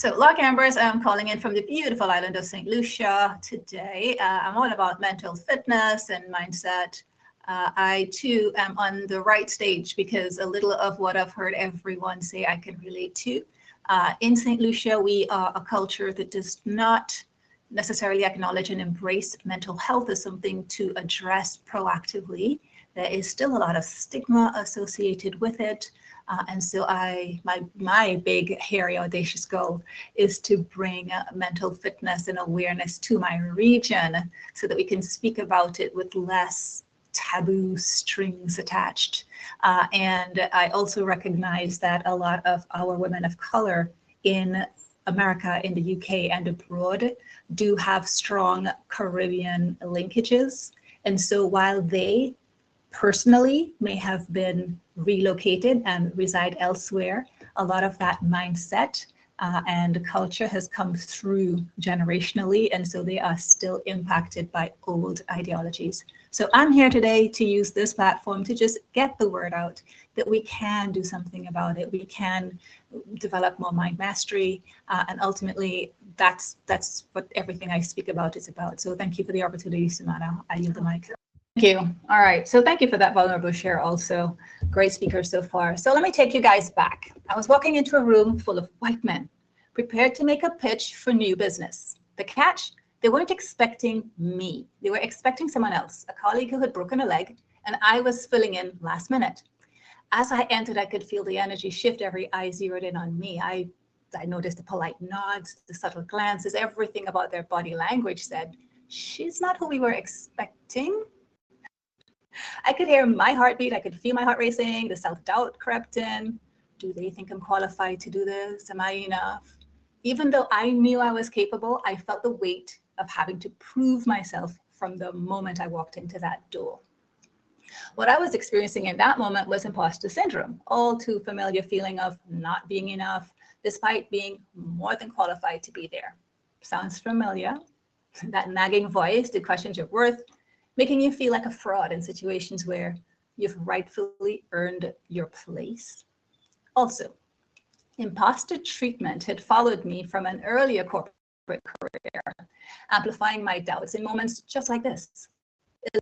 So Lark Ambris, I'm calling in from the beautiful island of St. Lucia today. I'm all about mental fitness and mindset. I too am on the right stage because a little of what I've heard everyone say I can relate to. In St. Lucia, we are a culture that does not necessarily acknowledge and embrace mental health as something to address proactively. There is still a lot of stigma associated with it. And so my big, hairy, audacious goal is to bring mental fitness and awareness to my region so that we can speak about it with less taboo strings attached. And I also recognize that a lot of our women of color in America, in the UK and abroad do have strong Caribbean linkages. And so while they personally may have been relocated and reside elsewhere, a lot of that mindset and culture has come through generationally, and so they are still impacted by old ideologies. So I'm here today to use this platform to just get the word out that we can do something about it. We can develop more mind mastery, and ultimately that's what everything I speak about is about. So thank you for the opportunity, Samana. I yield the mic. Thank you. All right. So thank you for that vulnerable share also. Great speaker so far. So let me take you guys back. I was walking into a room full of white men prepared to make a pitch for new business. The catch, they weren't expecting me. They were expecting someone else, a colleague who had broken a leg, and I was filling in last minute. As I entered, I could feel the energy shift. Every eye zeroed in on me. I noticed the polite nods, the subtle glances, everything about their body language said, she's not who we were expecting. I could hear my heartbeat. I could feel my heart racing. The self-doubt crept in. Do they think I'm qualified to do this? Am I enough? Even though I knew I was capable, I felt the weight of having to prove myself from the moment I walked into that door. What I was experiencing in that moment was imposter syndrome, all too familiar feeling of not being enough, despite being more than qualified to be there. Sounds familiar? That nagging voice that questions your worth, making you feel like a fraud in situations where you've rightfully earned your place. Also, imposter treatment had followed me from an earlier corporate career, amplifying my doubts in moments just like this.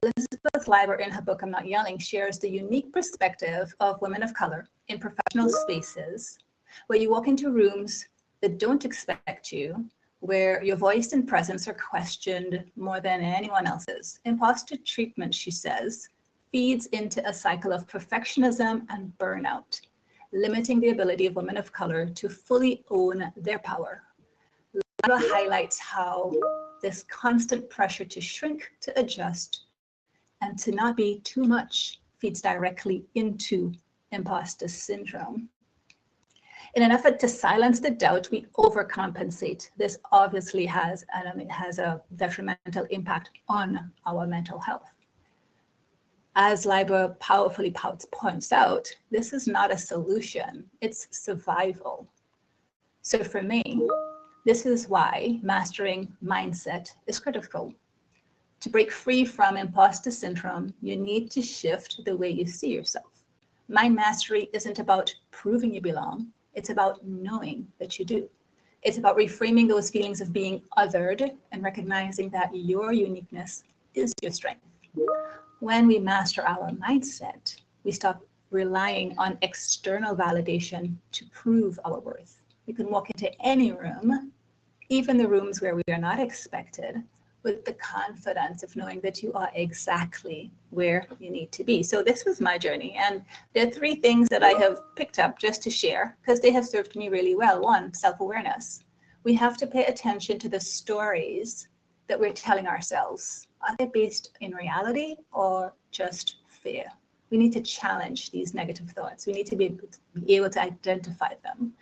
Elizabeth Leiber, in her book, I'm Not Yelling, shares the unique perspective of women of color in professional spaces where you walk into rooms that don't expect you, where your voice and presence are questioned more than anyone else's. Imposter treatment, she says, feeds into a cycle of perfectionism and burnout, limiting the ability of women of color to fully own their power. Laura highlights how this constant pressure to shrink, to adjust, and to not be too much feeds directly into imposter syndrome. In an effort to silence the doubt, we overcompensate. This obviously has a detrimental impact on our mental health. As Leiber powerfully points out, this is not a solution, it's survival. So for me, this is why mastering mindset is critical. To break free from imposter syndrome, you need to shift the way you see yourself. Mind mastery isn't about proving you belong. It's about knowing that you do. It's about reframing those feelings of being othered and recognizing that your uniqueness is your strength. When we master our mindset, we stop relying on external validation to prove our worth. You can walk into any room, even the rooms where we are not expected, with the confidence of knowing that you are exactly where you need to be. So this was my journey. And there are three things that I have picked up just to share because they have served me really well. One, self-awareness. We have to pay attention to the stories that we're telling ourselves. Are they based in reality or just fear? We need to challenge these negative thoughts. We need to be able to identify them.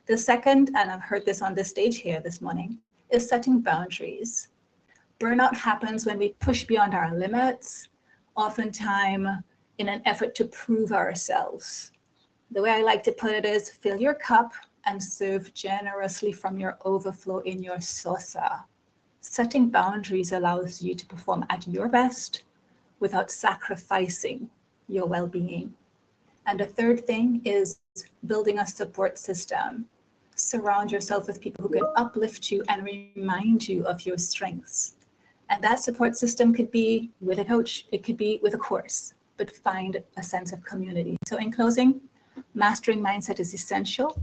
The second, and I've heard this on this stage here this morning, is setting boundaries. Burnout happens when we push beyond our limits, oftentimes in an effort to prove ourselves. The way I like to put it is fill your cup and serve generously from your overflow in your saucer. Setting boundaries allows you to perform at your best without sacrificing your well-being. And the third thing is building a support system. Surround yourself with people who can uplift you and remind you of your strengths. And that support system could be with a coach, it could be with a course, but find a sense of community. So in closing, mastering mindset is essential,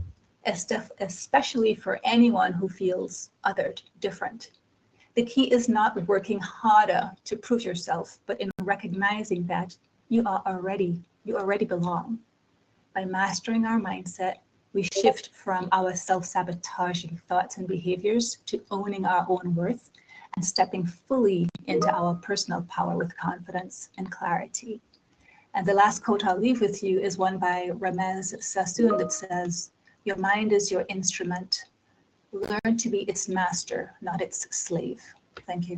especially for anyone who feels othered, different. The key is not working harder to prove yourself, but in recognizing that you already belong. By mastering our mindset, we shift from our self-sabotaging thoughts and behaviors to owning our own worth and stepping fully into our personal power with confidence and clarity. And the last quote I'll leave with you is one by Ramez Sassoon that says, "Your mind is your instrument. Learn to be its master, not its slave." Thank you.